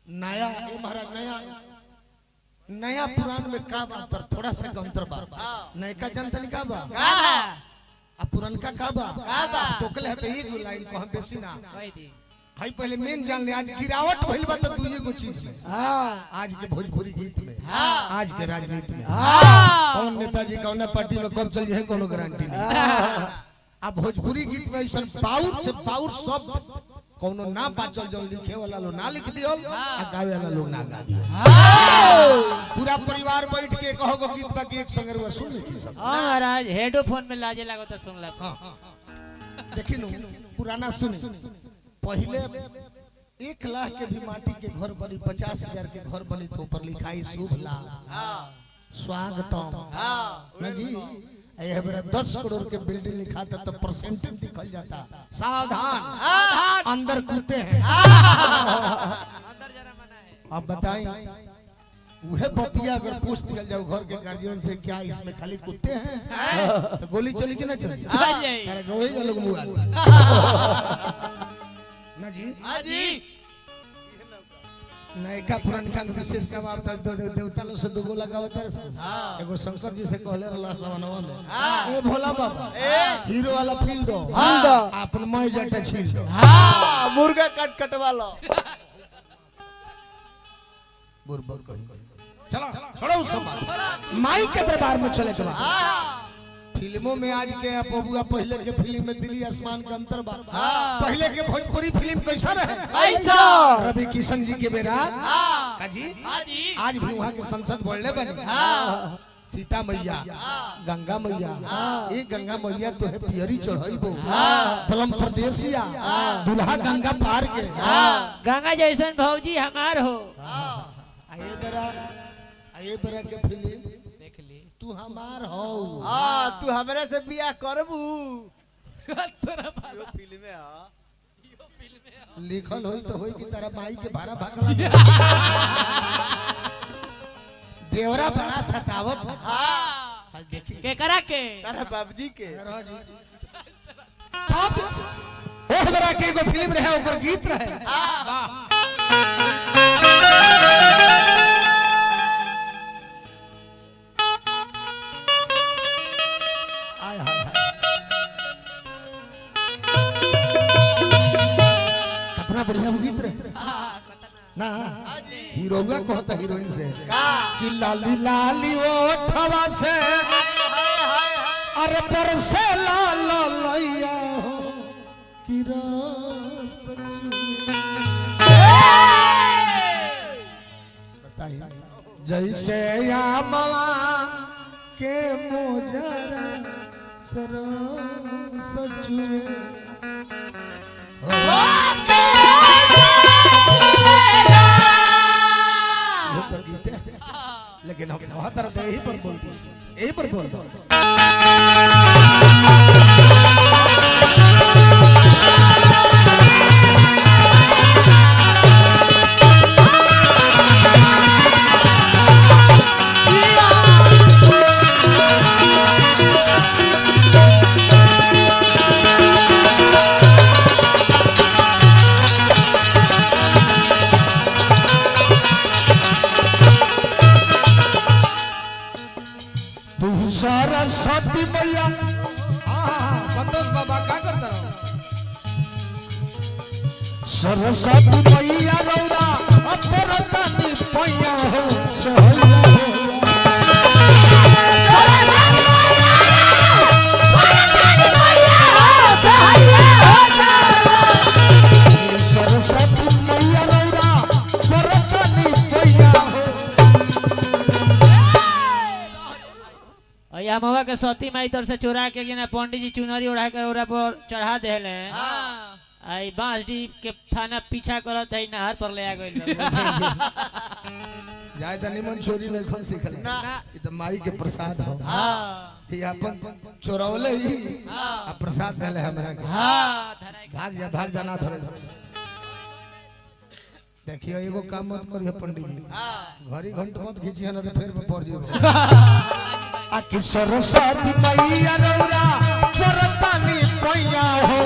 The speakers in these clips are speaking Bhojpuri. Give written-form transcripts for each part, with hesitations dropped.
नया महाराज नया पुरान में का बात पर थोड़ा सा अंतर बा। नया का जनता का बा आ पुरनका का बा टोकले है तो एक लाइन को हम बेसी ना भाई पहले मेन जान ले। आज गिरावट भइल बा तो दुइये गो चीज में आज के भोजपुरी गीत में आज के राजनीति में कौन नेताजी कौन पार्टी में कब चल जाए कोनो गारंटी नहीं। अब भोजपुरी गीत में ऐसा पाउर से पाउर सब कोनो ना बाचल जो लिखे वाला लो ना लिख दियो आ गावे वाला लोग ना गा दियो। पूरा परिवार बैठ के कहोगो गीत बाकी एक संग रुआ सुन ले सब। हां महाराज हेडफोन में लाजे लागो तो सुन ला। देखी नु पुराना सुनी पहले 1 लाख के भी माटी के घर बनी 50,000 के घर बनी तो ऊपर लिखाई शुभ लाभ स्वागतम ना जी। ये बड़ा 10 करोड़ के बिल्डिंग लिखा था तो परसेंटेज निकल जाता सावधान अंदर कूदते हैं। अंदर जरा मना है। अब बताएं वह बतिया अगर पूछ दिया जाओ घर के गार्जियन से क्या इसमें खाली कुत्ते हैं तो गोली चली कि ना चली अरे गोली का लोग मुआ ना जी। हां जी नयका पुरानका विशेष का बात दो देवता लोग से दुगो लगावत है। एगो शंकर जी से कहले रहला सवनवा में ए भोला बाबा हीरो वाला फील दो अपन मई जटा छील दो मुर्गा कटवा लो बुरबर कही चलो छोड़ो सब बात माई के दरबार में चले चला। फिल्मों में आज के बबुआ पहले के फिल्म में दिल्ली आसमान का अंतर बा। पहले के भोजपुरी फिल्म कैसा रहे कैसा रवि किशन जी के बेरा जी आज भी वहाँ के संसद बोलने बने सीता मैया गंगा मैया ये गंगा मैया तो है पियरी चढ़ाई बो पलम प्रदेशिया दुल्हा गंगा पार के गंगा जैसन भौजी हमार हो। ये बेरा के फिल्म देख ली तू हमार हो तू हमरे से बियाह करबू तोरा फिल्म में लिखल होई तो होई कि तारा माई के भाड़ा भागला देवरा बड़ा सतावत हां देखी के करा के तारा बाबूजी के अब ओह बरा के एगो फिल्म रहे ओकर गीत रहे आय हाय कितना बढ़िया गीत रहे ना हीरोगा कहता हीरोइन से कि लाली लाली ओठवा से अरे बरसे लाल लैया हो कि रस बताइए जैसे आमवा के मोजरा सरस चुए लेकिन हम बहुत तरह यही पर बोलती यही पर बोल दो सरस्वती मैया संतोष बाबा क्या करता रहो सरस्वती मैया रौरा अपरतानी पैया हो सरस्वती मैया रौरा अपरतानी पैया हो। या मवा के सती माई तर से चोरा के ना पंडित जी चुनरी उड़ा के ओरा पर चढ़ा देले आई बांसडी के थाना पीछा करत है नहर पर ले आ गइल जाय त निमन चोरी नहीं खन सिखले ना ई त माई के प्रसाद हो हां ये अपन चोरवले ही आ प्रसाद देले हमरा के हां भाग जा ना धरे देखियो एगो काम मत करियो पंडित जी घड़ी घंट मत खींचियो ना तो फिर पड़ जेबो आ कि सरस्वती मैया रौरा परतानी पैया हो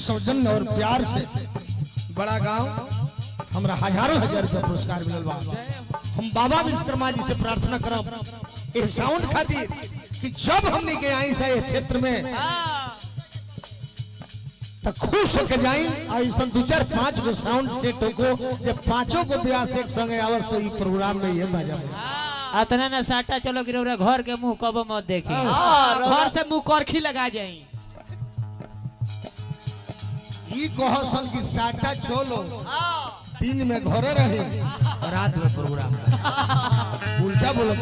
सौजन्य और प्यार से बड़ा गांव हमरा हजारों हजार रुपया पुरस्कार मिलल बा। हम बाबा विश्वकर्मा जी से प्रार्थना करब ए साउंड खातिर कि जब हमने के आई से क्षेत्र में तो खुश होके जाई ऐसा 2-4-5 गो साउंड सेट होको जब पांचों को ब्यास एक संगे आवस तो ई प्रोग्राम में ये बाजा अतना ना साटा चलो कि रौरा घर के मुंह कबो मत देखी। घर से मुंह करखी लगा जाई। ई कहसन कि साटा चलो दिन में घरे रहे रात में प्रोग्राम उल्टा बोलत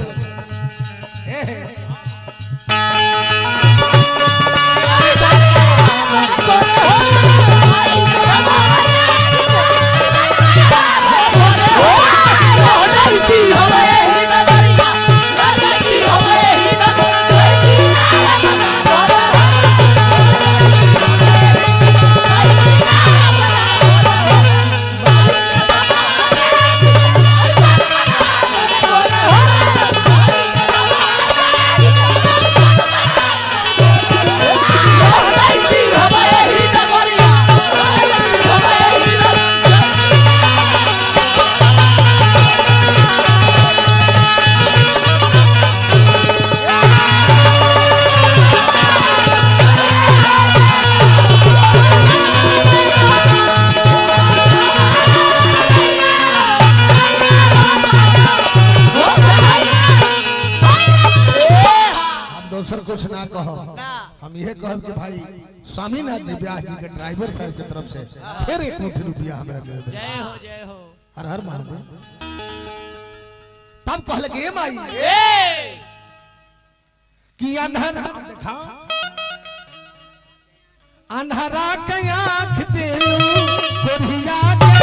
कुछ ना कहो हम ये कहब कि भाई स्वामीनाथ जी व्यास जी के ड्राइवर साहब की तरफ से फिर 1 कोटी रुपया हमरा मिल गया। जय हो हर हर महादेव। तब कहले कि ए माई कि अंधरा देखा अंधरा के आंख दे कोढ़िया के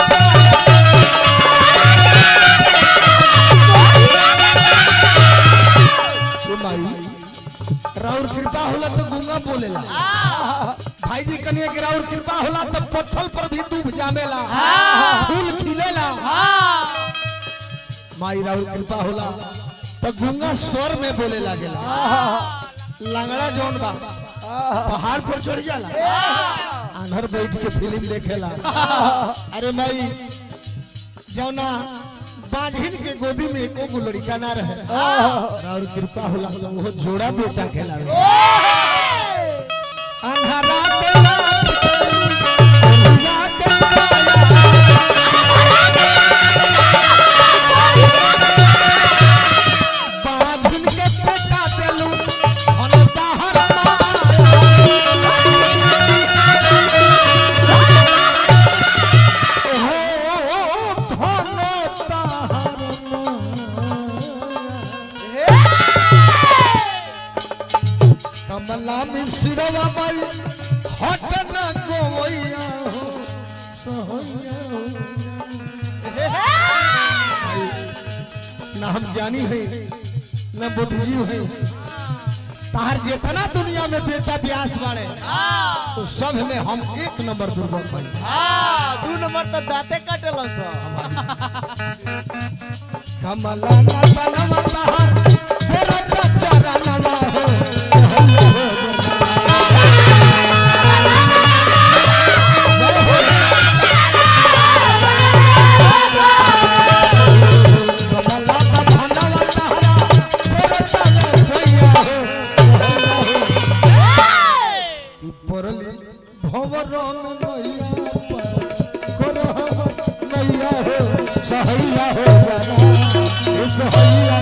माई राउर कृपा होला तो गूंगा बोलेला। भाई जी कनिया के राउर कृपा होला तो पत्थर पर भी दूब जामेला फूल खिलेला। माई राउर कृपा होला तो गूंगा स्वर में बोले लागेला। लंगड़ा जौन बा पहाड़ पर चढ़ जाला आंधर बैठ के फिल्म देखेला। अरे माई जौना बांझिन के गोदी में एको गो लड़का ना रहे और कृपा होला तो वो जोड़ा बेटा खेलावे। अंधारा के रात बांझिन के बेटा देलू हनता हर कमला मिश्रवा बाई हट न गोवैया हो सोहैया ना हम ज्ञानी है न बुद्धिजीव है। तार जितना दुनिया में बेटा व्यास बाड़े तो सब में हम 1 नंबर दुर्बल भाई। 2 नंबर तो दाते काटेलन सो। कमला ना बनवा तार तेरा कचरा नवा हो सहैया हो सहैया